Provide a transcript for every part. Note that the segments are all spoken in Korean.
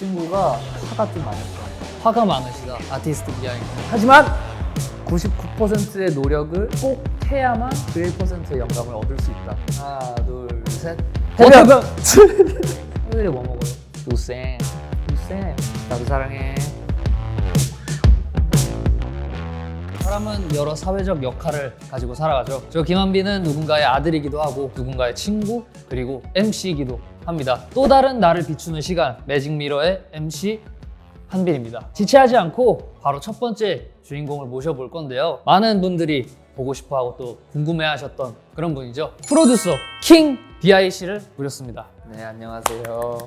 친구가 화가 좀 많았어요. 화가 많으시다. 아티스트 비하인드. 하지만 99%의 노력을 꼭 해야만 그 1%의 영감을 얻을 수 있다. 하나, 둘, 셋. 해변! 토요일에 뭐 먹어요? 루생. 글쎄, 나도 사랑해. 사람은 여러 사회적 역할을 가지고 살아가죠. 저 김한빈은 누군가의 아들이기도 하고 누군가의 친구 그리고 MC이기도 합니다. 또 다른 나를 비추는 시간, 매직미러의 MC 한빈입니다. 지체하지 않고 바로 첫 번째 주인공을 모셔볼 건데요. 많은 분들이 보고 싶어하고 또 궁금해하셨던 그런 분이죠. 프로듀서 킹 BIC를 모셨습니다. 네, 안녕하세요.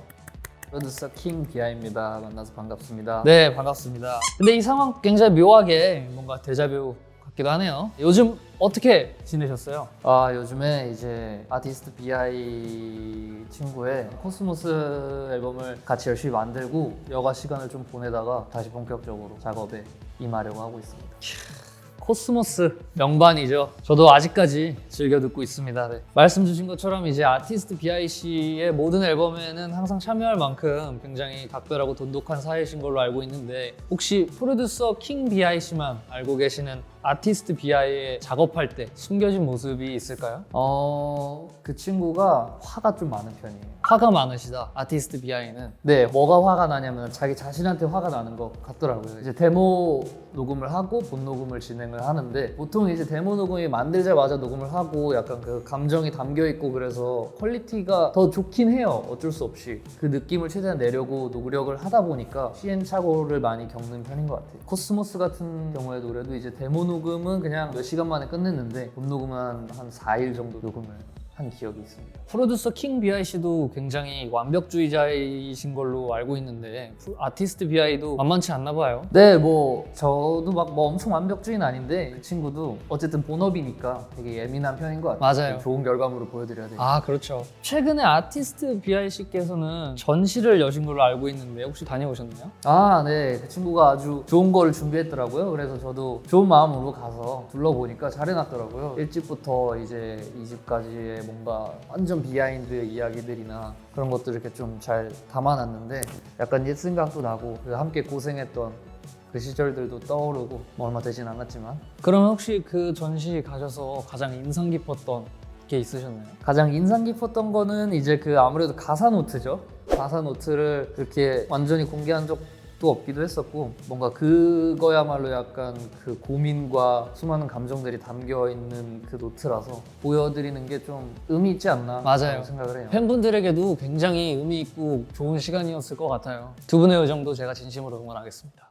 프로듀서 킹 비아입니다. 만나서 반갑습니다. 네, 반갑습니다. 근데 이 상황 굉장히 묘하게 뭔가 데자뷰 같기도 하네요. 요즘 어떻게 지내셨어요? 요즘에 이제 아티스트 BI 친구의 코스모스 앨범을 같이 열심히 만들고 여가 시간을 좀 보내다가 다시 본격적으로 작업에 임하려고 하고 있습니다. 코스모스 명반이죠. 저도 아직까지 즐겨 듣고 있습니다. 네. 말씀 주신 것처럼 이제 아티스트 BIC의 모든 앨범에는 항상 참여할 만큼 굉장히 각별하고 돈독한 사이신 걸로 알고 있는데 혹시 프로듀서 킹 BIC만 알고 계시는 아티스트 BI의 작업할 때 숨겨진 모습이 있을까요? 그 친구가 화가 좀 많은 편이에요. 화가 많으시다. 아티스트 BI는. 네, 뭐가 화가 나냐면 자기 자신한테 화가 나는 것 같더라고요. 이제 데모 녹음을 하고 본 녹음을 진행을 하는데 보통 이제 데모 녹음이 만들자마자 녹음을 하고 약간 그 감정이 담겨 있고 그래서 퀄리티가 더 좋긴 해요. 어쩔 수 없이 그 느낌을 최대한 내려고 노력을 하다 보니까 시행착오를 많이 겪는 편인 것 같아요. 코스모스 같은 경우의 노래도 이제 데모 녹음은 그냥 몇 시간 만에 끝냈는데 본 녹음은 한 4일 정도 녹음을 한 기억이 있습니다. 프로듀서 킹 BIC도 굉장히 완벽주의자이신 걸로 알고 있는데 아티스트 BI도 만만치 않나 봐요. 네, 저도 막 엄청 완벽주의는 아닌데 그 친구도 어쨌든 본업이니까 되게 예민한 편인 것 같아요. 맞아요. 좋은 결과물을 보여드려야 돼요. 아, 그렇죠. 최근에 아티스트 BIC께서는 전시를 여신 걸로 알고 있는데 혹시 다녀오셨나요? 네. 그 친구가 아주 좋은 거를 준비했더라고요. 그래서 저도 좋은 마음으로 가서 둘러보니까 잘 해놨더라고요. 1집부터 이제 2집까지의 뭔가 완전 비하인드 이야기들이나 그런 것들을 이렇게 좀 잘 담아놨는데 약간 옛 생각도 나고 함께 고생했던 그 시절들도 떠오르고 얼마 되진 않았지만 그러면 혹시 그 전시 가셔서 가장 인상 깊었던 게 있으셨나요? 가장 인상 깊었던 거는 이제 아무래도 가사 노트죠. 가사 노트를 그렇게 완전히 공개한 적도 없기도 했었고 뭔가 그거야말로 약간 그 고민과 수많은 감정들이 담겨 있는 그 노트라서 보여드리는 게 좀 의미 있지 않나 맞아요. 생각을 해요. 팬분들에게도 굉장히 의미 있고 좋은 시간이었을 것 같아요. 두 분의 요정도 제가 진심으로 응원하겠습니다.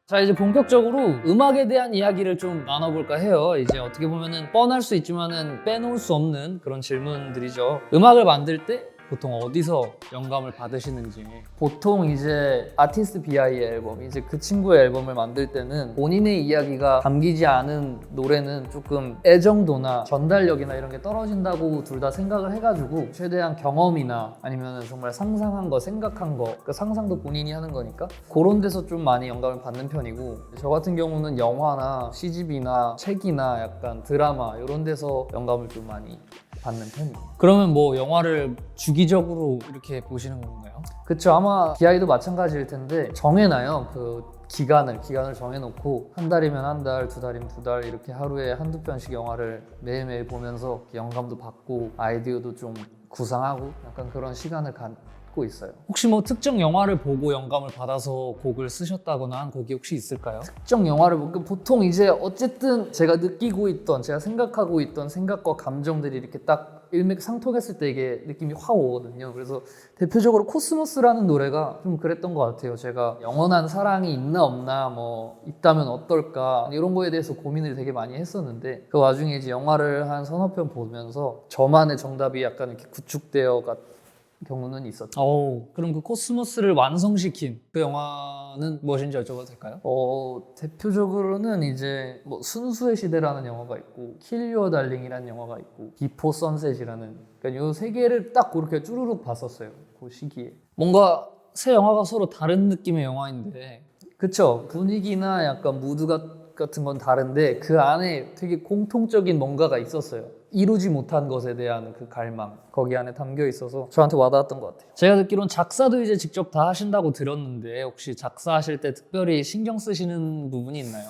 자, 이제 본격적으로 음악에 대한 이야기를 좀 나눠볼까 해요. 이제 어떻게 보면은 뻔할 수 있지만은 빼놓을 수 없는 그런 질문들이죠. 음악을 만들 때 보통 어디서 영감을 받으시는지. 보통 이제 아티스트 BI의 앨범, 이제 그 친구의 앨범을 만들 때는 본인의 이야기가 담기지 않은 노래는 조금 애정도나 전달력이나 이런 게 떨어진다고 둘 다 생각을 해가지고 최대한 경험이나 아니면 정말 상상한 거, 생각한 거, 그 상상도 본인이 하는 거니까 그런 데서 좀 많이 영감을 받는 편이고 저 같은 경우는 영화나 CGV나 책이나 약간 드라마 이런 데서 영감을 좀 많이 받는 편이에요. 그러면 뭐 영화를 주기적으로 이렇게 보시는 건가요? 그쵸. 아마 BI도 마찬가지일 텐데 정해놔요. 그 기간을 정해놓고 한 달이면 한 달, 두 달이면 두 달 이렇게 하루에 한두 편씩 영화를 매일매일 보면서 영감도 받고 아이디어도 좀 구상하고 약간 그런 시간을 갖고 있어요. 혹시 뭐 특정 영화를 보고 영감을 받아서 곡을 쓰셨다거나 한 곡이 혹시 있을까요? 특정 영화를 보고 보통 이제 어쨌든 제가 느끼고 있던 제가 생각하고 있던 생각과 감정들이 이렇게 딱 일맥상통했을 때 이게 느낌이 확 오거든요. 그래서 대표적으로 코스모스라는 노래가 좀 그랬던 것 같아요. 제가 영원한 사랑이 있나 없나 뭐 있다면 어떨까 이런 거에 대해서 고민을 되게 많이 했었는데 그 와중에 이제 영화를 한 서너 편 보면서 저만의 정답이 약간 이렇게 구축되어 경우는 있었죠. 그럼 그 코스모스를 완성시킨 그 영화는 무엇인지 여쭤봐도 될까요? 대표적으로는 이제 뭐 순수의 시대라는 영화가 있고 킬 유어 달링이라는 영화가 있고 비포 선셋이라는 그러니까 요 세 개를 딱 그렇게 쭈루룩 봤었어요. 그 시기에. 뭔가 세 영화가 서로 다른 느낌의 영화인데 그쵸. 분위기나 약간 무드 같은 건 다른데 그 안에 되게 공통적인 뭔가가 있었어요. 이루지 못한 것에 대한 그 갈망 거기 안에 담겨 있어서 저한테 와닿았던 것 같아요. 제가 듣기로는 작사도 이제 직접 다 하신다고 들었는데 혹시 작사하실 때 특별히 신경 쓰시는 부분이 있나요?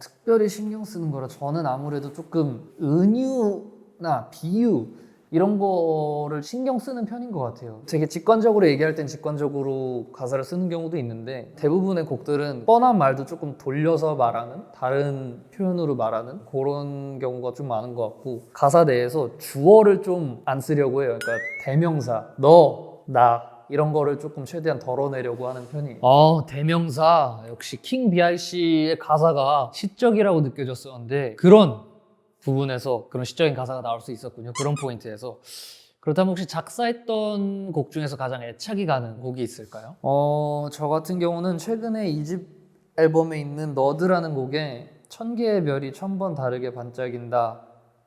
특별히 신경 쓰는 거라 저는 아무래도 조금 은유나 비유 이런 거를 신경 쓰는 편인 것 같아요. 되게 직관적으로 얘기할 땐 직관적으로 가사를 쓰는 경우도 있는데 대부분의 곡들은 뻔한 말도 조금 돌려서 말하는 다른 표현으로 말하는 그런 경우가 좀 많은 것 같고 가사 내에서 주어를 좀 안 쓰려고 해요. 그러니까 대명사, 너, 나 이런 거를 조금 최대한 덜어내려고 하는 편이에요. 대명사 역시 킹 BIC의 가사가 시적이라고 느껴졌었는데 그런 부분에서 그런 시적인 가사가 나올 수 있었군요. 그런 포인트에서. 그렇다면 혹시 작사했던 곡 중에서 가장 애착이 가는 곡이 있을까요? 저 같은 경우는 최근에 2집 앨범에 있는 너드라는 곡에 1000개의 별이 1000번 다르게 반짝인다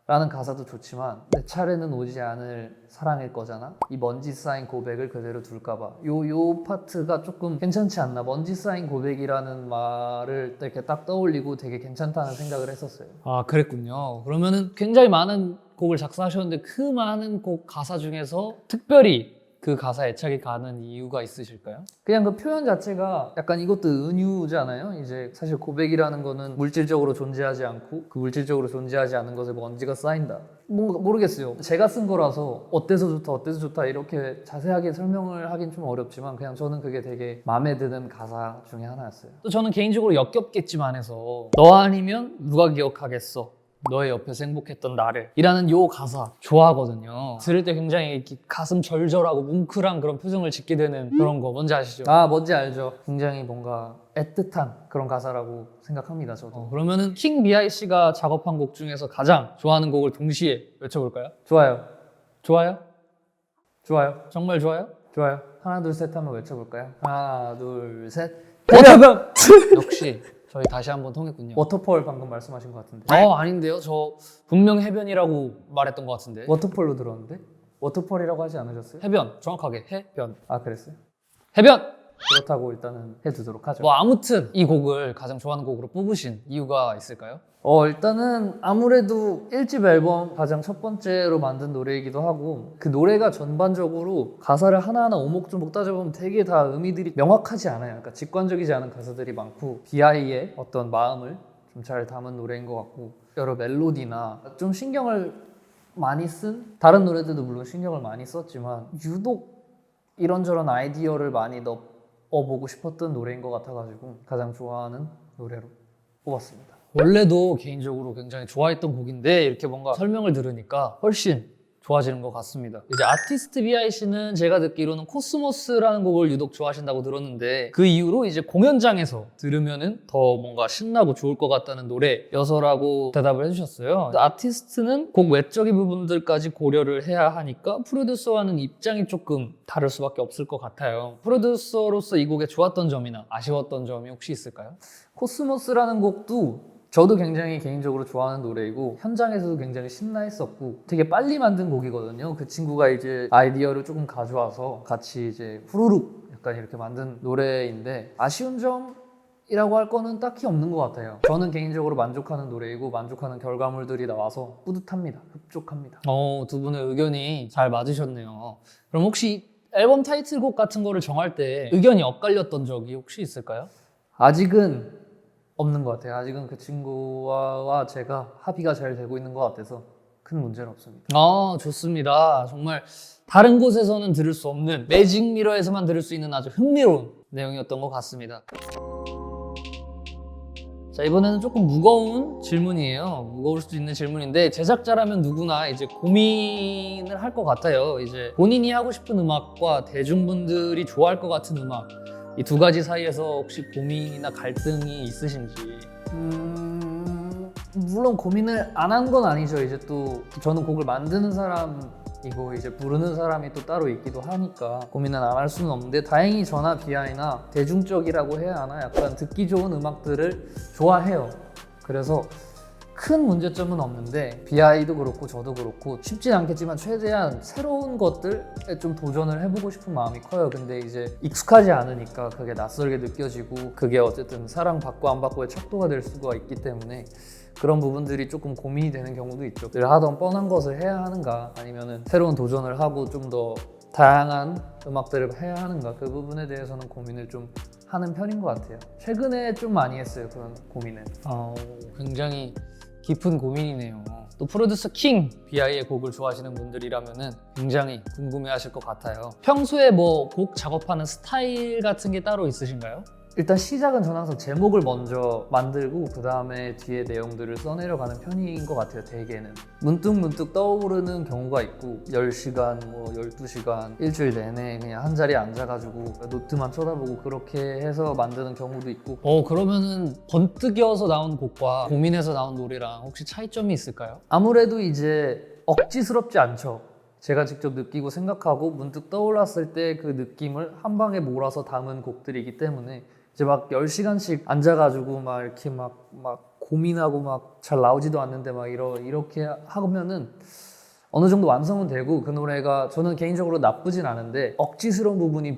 라는 가사도 좋지만 내 차례는 오지 않을 사랑일 거잖아 이 먼지 쌓인 고백을 그대로 둘까봐 요 파트가 조금 괜찮지 않나. 먼지 쌓인 고백이라는 말을 이렇게 딱 떠올리고 되게 괜찮다는 생각을 했었어요. 아, 그랬군요. 그러면은 굉장히 많은 곡을 작사하셨는데 그 많은 곡 가사 중에서 특별히 그 가사에 애착이 가는 이유가 있으실까요? 그냥 그 표현 자체가 약간 이것도 은유잖아요. 이제 사실 고백이라는 거는 물질적으로 존재하지 않고 그 물질적으로 존재하지 않는 것에 먼지가 쌓인다. 뭔가 모르겠어요. 제가 쓴 거라서 어때서 좋다 이렇게 자세하게 설명을 하긴 좀 어렵지만 그냥 저는 그게 되게 마음에 드는 가사 중에 하나였어요. 또 저는 개인적으로 역겹겠지만 해서 너 아니면 누가 기억하겠어 너의 옆에서 행복했던 나를 이라는 요 가사 좋아하거든요. 들을 때 굉장히 이렇게 가슴 절절하고 뭉클한 그런 표정을 짓게 되는 그런 거 뭔지 아시죠? 뭔지 알죠. 굉장히 뭔가 애틋한 그런 가사라고 생각합니다. 저도. 그러면은 킹 BIC가 작업한 곡 중에서 가장 좋아하는 곡을 동시에 외쳐볼까요? 좋아요. 좋아요? 좋아요. 정말 좋아요? 좋아요. 하나 둘 셋 한번 외쳐볼까요? 하나 둘 셋. 해변! 역시 저희 다시 한번 통했군요. 워터폴 방금 말씀하신 것 같은데. 아닌데요. 저 분명 해변이라고 말했던 것 같은데. 워터폴로 들었는데? 워터폴이라고 하지 않으셨어요? 해변. 정확하게 해변. 그랬어요? 해변! 그렇다고 일단은 해두도록 하죠. 아무튼 이 곡을 가장 좋아하는 곡으로 뽑으신 이유가 있을까요? 일단은 아무래도 1집 앨범 가장 첫 번째로 만든 노래이기도 하고 그 노래가 전반적으로 가사를 하나하나 오목조목 따져보면 되게 다 의미들이 명확하지 않아요. 그러니까 직관적이지 않은 가사들이 많고 BI의 어떤 마음을 좀 잘 담은 노래인 것 같고 여러 멜로디나 좀 신경을 많이 쓴 다른 노래들도 물론 신경을 많이 썼지만 유독 이런저런 아이디어를 많이 넣어보고 싶었던 노래인 것 같아가지고 가장 좋아하는 노래로 뽑았습니다. 원래도 개인적으로 굉장히 좋아했던 곡인데 이렇게 뭔가 설명을 들으니까 훨씬 좋아지는 것 같습니다. 이제 아티스트 BIC는 제가 듣기로는 코스모스라는 곡을 유독 좋아하신다고 들었는데 그 이후로 이제 공연장에서 들으면은 더 뭔가 신나고 좋을 것 같다는 노래여서라고 대답을 해주셨어요. 아티스트는 곡 외적인 부분들까지 고려를 해야 하니까 프로듀서와는 입장이 조금 다를 수밖에 없을 것 같아요. 프로듀서로서 이 곡에 좋았던 점이나 아쉬웠던 점이 혹시 있을까요? 코스모스라는 곡도 저도 굉장히 개인적으로 좋아하는 노래이고 현장에서도 굉장히 신나했었고 되게 빨리 만든 곡이거든요. 그 친구가 이제 아이디어를 조금 가져와서 같이 이제 후루룩 약간 이렇게 만든 노래인데 아쉬운 점이라고 할 거는 딱히 없는 것 같아요. 저는 개인적으로 만족하는 노래이고 만족하는 결과물들이 나와서 뿌듯합니다. 흡족합니다. 두 분의 의견이 잘 맞으셨네요. 그럼 혹시 앨범 타이틀곡 같은 거를 정할 때 의견이 엇갈렸던 적이 혹시 있을까요? 아직은 없는 것 같아요. 아직은 그 친구와 제가 합의가 잘 되고 있는 것 같아서 큰 문제는 없습니다. 좋습니다. 정말 다른 곳에서는 들을 수 없는 매직 미러에서만 들을 수 있는 아주 흥미로운 내용이었던 것 같습니다. 자, 이번에는 조금 무거운 질문이에요. 무거울 수도 있는 질문인데 제작자라면 누구나 이제 고민을 할 것 같아요. 이제 본인이 하고 싶은 음악과 대중분들이 좋아할 것 같은 음악 이 두 가지 사이에서 혹시 고민이나 갈등이 있으신지? 물론 고민을 안 한 건 아니죠. 이제 또 저는 곡을 만드는 사람이고 이제 부르는 사람이 또 따로 있기도 하니까 고민은 안 할 수는 없는데 다행히 저나 BI나 대중적이라고 해야 하나 약간 듣기 좋은 음악들을 좋아해요. 그래서 큰 문제점은 없는데 BI도 그렇고 저도 그렇고 쉽진 않겠지만 최대한 새로운 것들에 좀 도전을 해보고 싶은 마음이 커요. 근데 이제 익숙하지 않으니까 그게 낯설게 느껴지고 그게 어쨌든 사랑받고 안 받고의 척도가 될 수가 있기 때문에 그런 부분들이 조금 고민이 되는 경우도 있죠. 늘 하던 뻔한 것을 해야 하는가 아니면은 새로운 도전을 하고 좀 더 다양한 음악들을 해야 하는가 그 부분에 대해서는 고민을 좀 하는 편인 것 같아요. 최근에 좀 많이 했어요, 그런 고민을. 굉장히 깊은 고민이네요. 또 프로듀서 킹 BI의 곡을 좋아하시는 분들이라면은 굉장히 궁금해하실 것 같아요. 평소에 뭐 곡 작업하는 스타일 같은 게 따로 있으신가요? 일단 시작은 저는 항상 제목을 먼저 만들고 그 다음에 뒤에 내용들을 써내려가는 편인 것 같아요. 대개는 문득 떠오르는 경우가 있고 10시간, 뭐 12시간 일주일 내내 그냥 한 자리에 앉아가지고 노트만 쳐다보고 그렇게 해서 만드는 경우도 있고. 그러면은 번뜩여서 나온 곡과 고민해서 나온 노래랑 혹시 차이점이 있을까요? 아무래도 이제 억지스럽지 않죠. 제가 직접 느끼고 생각하고 문득 떠올랐을 때 그 느낌을 한 방에 몰아서 담은 곡들이기 때문에 이제 막 10시간씩 앉아가지고 막 이렇게 막 고민하고 막 잘 나오지도 않는데 막 이렇게 하면은 어느 정도 완성은 되고 그 노래가 저는 개인적으로 나쁘진 않은데 억지스러운 부분이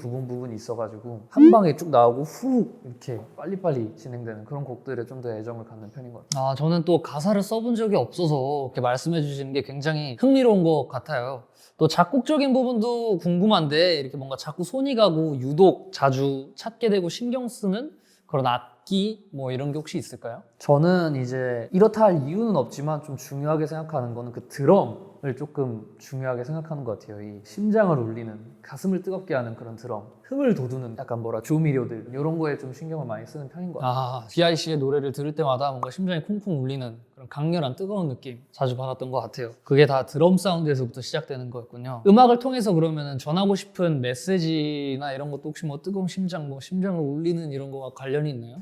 있어가지고 한 방에 쭉 나오고 훅 이렇게 빨리빨리 진행되는 그런 곡들에 좀 더 애정을 갖는 편인 것 같아요. 저는 또 가사를 써본 적이 없어서 이렇게 말씀해 주시는 게 굉장히 흥미로운 것 같아요. 또 작곡적인 부분도 궁금한데 이렇게 뭔가 자꾸 손이 가고 유독 자주 찾게 되고 신경 쓰는 그런 악기 뭐 이런 게 혹시 있을까요? 저는 이제 이렇다 할 이유는 없지만 좀 중요하게 생각하는 거는 그 드럼을 조금 중요하게 생각하는 것 같아요. 이 심장을 울리는, 가슴을 뜨겁게 하는 그런 드럼, 흥을 돋우는 약간 조미료들 이런 거에 좀 신경을 많이 쓰는 편인 것 같아요. BIC의 노래를 들을 때마다 뭔가 심장이 쿵쿵 울리는 그런 강렬한 뜨거운 느낌 자주 받았던 것 같아요. 그게 다 드럼 사운드에서부터 시작되는 거였군요. 음악을 통해서 그러면 전하고 싶은 메시지나 이런 것도 혹시 뭐 뜨거운 심장, 뭐 심장을 울리는 이런 거와 관련이 있나요?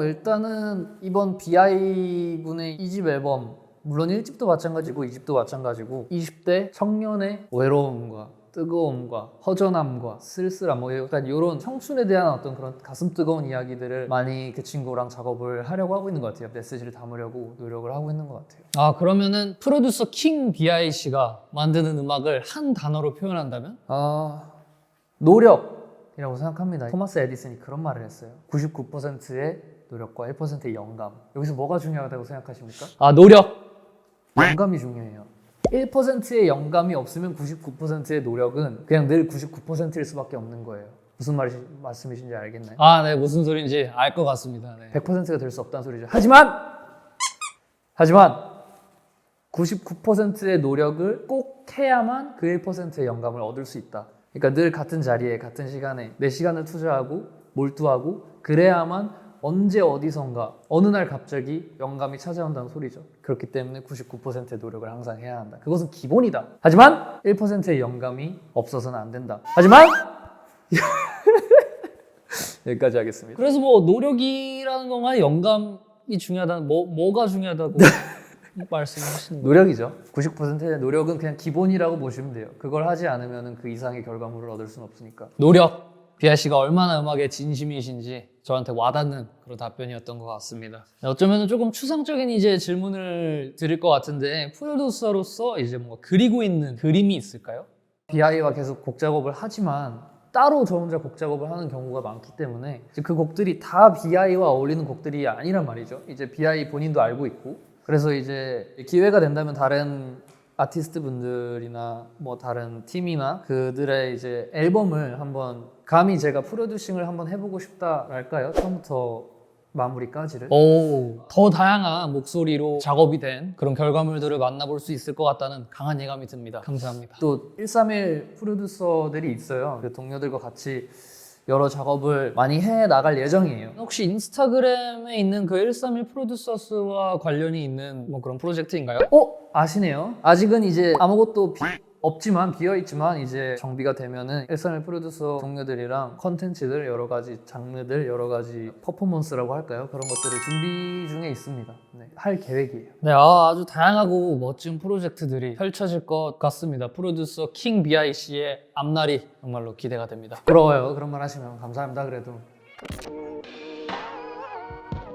일단은 이번 BI군의 2집 앨범 물론 1집도 마찬가지고 2집도 마찬가지고 20대 청년의 외로움과 뜨거움과 허전함과 쓸쓸함 뭐 약간 이런 청춘에 대한 어떤 그런 가슴 뜨거운 이야기들을 많이 그 친구랑 작업을 하려고 하고 있는 것 같아요. 메시지를 담으려고 노력을 하고 있는 것 같아요. 그러면은 프로듀서 킹 BIC가 만드는 음악을 한 단어로 표현한다면? 노력이라고 생각합니다. 토마스 에디슨이 그런 말을 했어요. 99%의 노력과 1%의 영감. 여기서 뭐가 중요하다고 생각하십니까? 노력! 영감이 중요해요. 1%의 영감이 없으면 99%의 노력은 그냥 늘 99%일 수밖에 없는 거예요. 무슨 말씀이신지 알겠나요? 네, 무슨 소리인지 알 것 같습니다. 네. 100%가 될 수 없다는 소리죠. 하지만 99%의 노력을 꼭 해야만 그 1%의 영감을 얻을 수 있다. 그러니까 늘 같은 자리에 같은 시간에 내 시간을 투자하고 몰두하고 그래야만 언제 어디선가 어느 날 갑자기 영감이 찾아온다는 소리죠. 그렇기 때문에 99%의 노력을 항상 해야 한다. 그것은 기본이다. 하지만 1%의 영감이 없어서는 안 된다. 하지만 여기까지 하겠습니다. 그래서 뭐 노력이라는 건가 영감이 중요하다는 뭐가 중요하다고 말씀하시는 거예요? 노력이죠. 99%의 노력은 그냥 기본이라고 보시면 돼요. 그걸 하지 않으면 그 이상의 결과물을 얻을 수는 없으니까. 노력! BIC가 얼마나 음악에 진심이신지 저한테 와닿는 그런 답변이었던 것 같습니다. 어쩌면 조금 추상적인 이제 질문을 드릴 것 같은데 프로듀서로서 이제 뭔가 그리고 있는 그림이 있을까요? BI와 계속 곡 작업을 하지만 따로 저 혼자 곡 작업을 하는 경우가 많기 때문에 이제 그 곡들이 다 BI와 어울리는 곡들이 아니란 말이죠. 이제 BI 본인도 알고 있고 그래서 이제 기회가 된다면 다른 아티스트 분들이나 뭐 다른 팀이나 그들의 이제 앨범을 한번 감히 제가 프로듀싱을 한번 해보고 싶다랄까요? 처음부터 마무리까지를. 더 다양한 목소리로 작업이 된 그런 결과물들을 만나볼 수 있을 것 같다는 강한 예감이 듭니다. 감사합니다. 또 131 프로듀서들이 있어요. 그 동료들과 같이 여러 작업을 많이 해 나갈 예정이에요. 혹시 인스타그램에 있는 그 131 프로듀서스와 관련이 있는 뭐 그런 프로젝트인가요? 아시네요. 아직은 이제 아무것도 없지만 비어있지만 이제 정비가 되면은 131 프로듀서 동료들이랑 컨텐츠들 여러 가지 장르들 여러 가지 퍼포먼스라고 할까요? 그런 것들을 준비 중에 있습니다. 네, 할 계획이에요. 네, 아주 다양하고 멋진 프로젝트들이 펼쳐질 것 같습니다. 프로듀서 킹 BIC의 앞날이 정말로 기대가 됩니다. 부러워요. 그런 말 하시면 감사합니다. 그래도.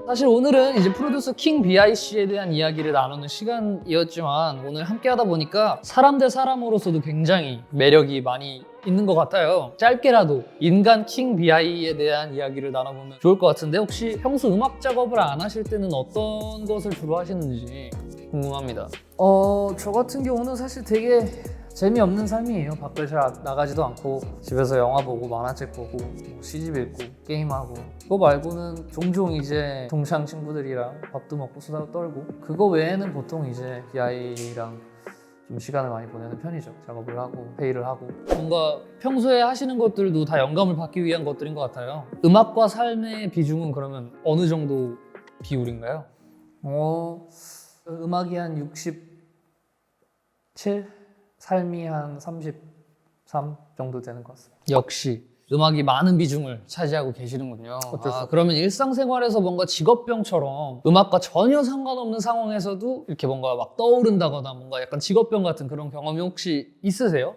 사실 오늘은 이제 프로듀서 킹 BIC에 대한 이야기를 나누는 시간이었지만 오늘 함께 하다 보니까 사람 대 사람으로서도 굉장히 매력이 많이 있는 것 같아요. 짧게라도 인간 킹 BI에 대한 이야기를 나눠보면 좋을 것 같은데 혹시 평소 음악 작업을 안 하실 때는 어떤 것을 주로 하시는지 궁금합니다. 저 같은 경우는 사실 되게 재미없는 삶이에요. 밖을 잘 나가지도 않고 집에서 영화 보고 만화책 보고 뭐 시집 읽고 게임하고 그거 말고는 종종 이제 동창 친구들이랑 밥도 먹고 수다도 떨고 그거 외에는 보통 이제 BI랑 좀 시간을 많이 보내는 편이죠. 작업을 하고 회의를 하고 뭔가 평소에 하시는 것들도 다 영감을 받기 위한 것들인 것 같아요. 음악과 삶의 비중은 그러면 어느 정도 비율인가요? 음악이 한 67? 삶이 한 33 정도 되는 것 같습니다. 역시 음악이 많은 비중을 차지하고 계시는군요. 어쩔 수 없죠. 그러면 일상생활에서 뭔가 직업병처럼 음악과 전혀 상관없는 상황에서도 이렇게 뭔가 막 떠오른다거나 뭔가 약간 직업병 같은 그런 경험이 혹시 있으세요?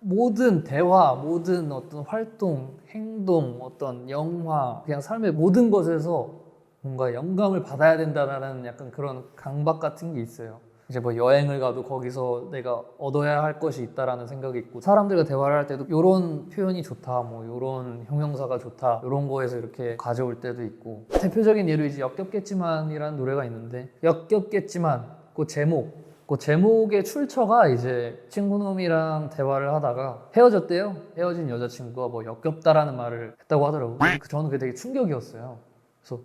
모든 대화, 모든 어떤 활동, 행동, 어떤 영화, 그냥 삶의 모든 것에서 뭔가 영감을 받아야 된다라는 약간 그런 강박 같은 게 있어요. 이제 뭐 여행을 가도 거기서 내가 얻어야 할 것이 있다라는 생각이 있고 사람들과 대화를 할 때도 이런 표현이 좋다, 뭐 이런 형용사가 좋다 이런 거에서 이렇게 가져올 때도 있고 대표적인 예로 이제 역겹겠지만이라는 노래가 있는데 역겹겠지만 그 제목의 출처가 이제 친구놈이랑 대화를 하다가 헤어졌대요. 헤어진 여자친구가 뭐 역겹다라는 말을 했다고 하더라고요. 저는 그게 되게 충격이었어요. 그래서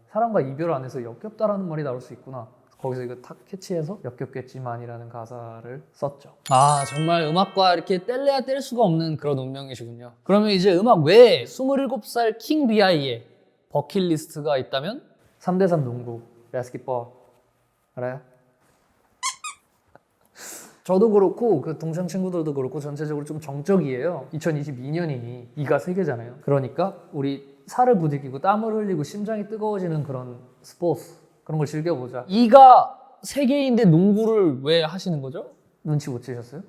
사람과 이별 안에서 역겹다라는 말이 나올 수 있구나. 거기서 이거 탁 캐치해서 역겹겠지만이라는 가사를 썼죠. 아 정말 음악과 이렇게 뗄래야 뗄 수가 없는 그런 운명이시군요. 그러면 이제 음악 외에 27살 킹 BI의 버킷리스트가 있다면? 3대3 농구, 바스켓볼 알아요? 저도 그렇고 그 동창 친구들도 그렇고 전체적으로 좀 정적이에요. 2022년이니 이가 세계잖아요. 그러니까 우리 살을 부딪히고 땀을 흘리고 심장이 뜨거워지는 그런 스포츠 그런 걸 즐겨보자. 이가 세계인데 농구를 왜 하시는 거죠? 눈치 못 채셨어요?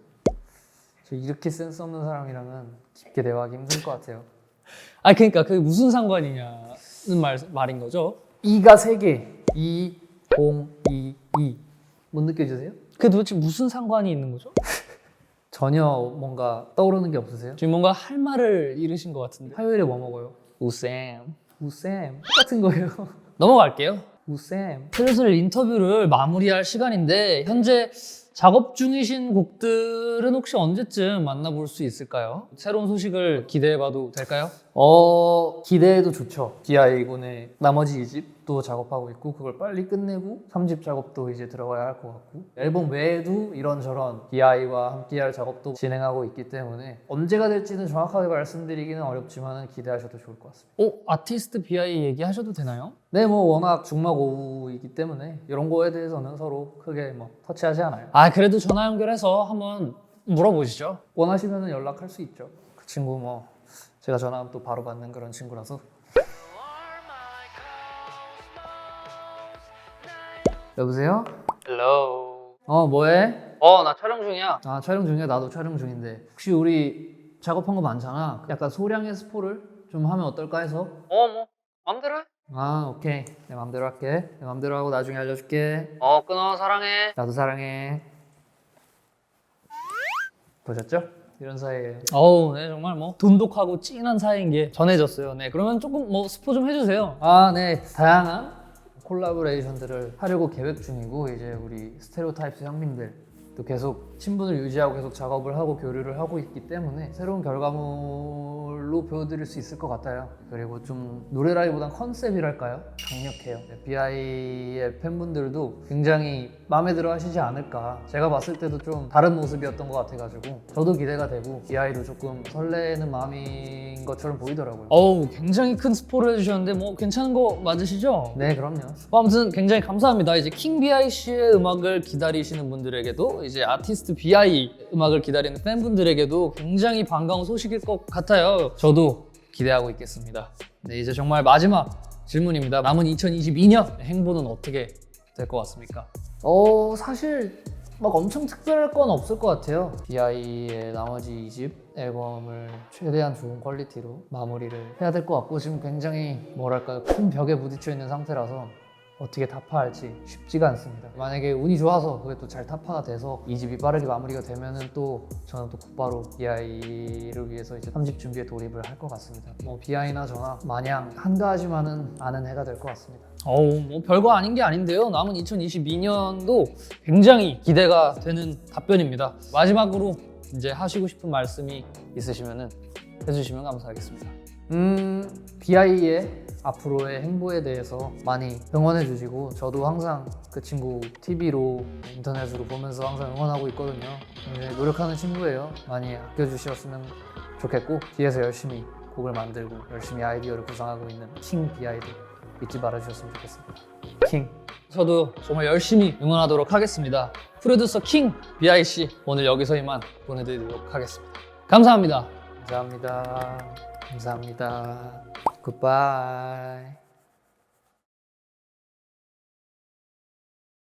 저 이렇게 센스 없는 사람이랑은 깊게 대화하기 힘들 것 같아요. 아 그러니까 그게 무슨 상관이냐는 말인 거죠. 이가 세 개. 이, 공, 이. 못 느껴지세요? 그게 도대체 무슨 상관이 있는 거죠? 전혀 뭔가 떠오르는 게 없으세요? 지금 뭔가 할 말을 잃으신 것 같은데. 화요일에 뭐 먹어요? 우쌤. 우쌤 똑같은 거예요. 넘어갈게요. 우쌤. 슬슬 인터뷰를 마무리할 시간인데 현재 작업 중이신 곡들은 혹시 언제쯤 만나볼 수 있을까요? 새로운 소식을 기대해봐도 될까요? 기대해도 좋죠. DI군의 나머지 2집도 작업하고 있고 그걸 빨리 끝내고 3집 작업도 이제 들어가야 할 것 같고 앨범 외에도 이런저런 DI와 함께할 작업도 진행하고 있기 때문에 언제가 될지는 정확하게 말씀드리기는 어렵지만 기대하셔도 좋을 것 같습니다. 아티스트 BI 얘기하셔도 되나요? 네, 뭐 워낙 중마고우이기 때문에 이런 거에 대해서는 서로 크게 뭐 터치하지 않아요. 그래도 전화 연결해서 한번 물어보시죠. 원하시면 연락할 수 있죠. 그 친구 뭐 제가 전화하면 또 바로 받는 그런 친구라서. 여보세요? Hello. 뭐해? 나 촬영 중이야. 촬영 중이야. 나도 촬영 중인데 혹시 우리 작업한 거 많잖아. 약간 소량의 스포를 좀 하면 어떨까 해서. 뭐 마음대로 해. 오케이. 내 맘대로 할게. 내 맘대로 하고 나중에 알려줄게. 끊어. 사랑해. 나도 사랑해. 보셨죠? 이런 사이에. 네, 정말 뭐 돈독하고 찐한 사이인 게 전해졌어요. 네, 그러면 조금 뭐 스포 좀 해주세요. 네. 다양한 콜라보레이션들을 하려고 계획 중이고 이제 우리 스테레오타입스 형님들 또 계속 친분을 유지하고 계속 작업을 하고 교류를 하고 있기 때문에 새로운 결과물로 보여드릴 수 있을 것 같아요. 그리고 좀 노래라기보단 컨셉이랄까요? 강력해요. BI의 팬분들도 굉장히 마음에 들어 하시지 않을까. 제가 봤을 때도 좀 다른 모습이었던 것 같아가지고 저도 기대가 되고 BI도 조금 설레는 마음인 것처럼 보이더라고요. 굉장히 큰 스포를 해주셨는데 뭐 괜찮은 거 맞으시죠? 네, 그럼요. 아무튼 굉장히 감사합니다. 이제 킹 BI 씨의 음악을 기다리시는 분들에게도 이제 아티스트 BI 음악을 기다리는 팬분들에게도 굉장히 반가운 소식일 것 같아요. 저도 기대하고 있겠습니다. 네, 이제 정말 마지막 질문입니다. 남은 2022년 행보는 어떻게 될 것 같습니까? 사실 막 엄청 특별할 건 없을 것 같아요. BI의 나머지 2집 앨범을 최대한 좋은 퀄리티로 마무리를 해야 될 것 같고, 지금 굉장히 뭐랄까요, 큰 벽에 부딪혀 있는 상태라서 어떻게 타파할지 쉽지가 않습니다. 만약에 운이 좋아서 그게 또 잘 타파가 돼서 2집이 빠르게 마무리가 되면은 또 저는 또 곧바로 BI를 위해서 이제 3집 준비에 돌입을 할 것 같습니다. 뭐 BI나 저나 마냥 한가하지만은 않은 해가 될 것 같습니다. 뭐 별거 아닌 게 아닌데요. 남은 2022년도 굉장히 기대가 되는 답변입니다. 마지막으로 이제 하시고 싶은 말씀이 있으시면은 해주시면 감사하겠습니다. BI의 앞으로의 행보에 대해서 많이 응원해 주시고, 저도 항상 그 친구 TV로 인터넷으로 보면서 항상 응원하고 있거든요. 굉장히 노력하는 친구예요. 많이 아껴주셨으면 좋겠고, 뒤에서 열심히 곡을 만들고 열심히 아이디어를 구상하고 있는 킹 BI도 잊지 말아주셨으면 좋겠습니다. 킹. 저도 정말 열심히 응원하도록 하겠습니다. 프로듀서 킹 BI 씨, 오늘 여기서 이만 보내드리도록 하겠습니다. 감사합니다. 감사합니다. 감사합니다. 굿바이.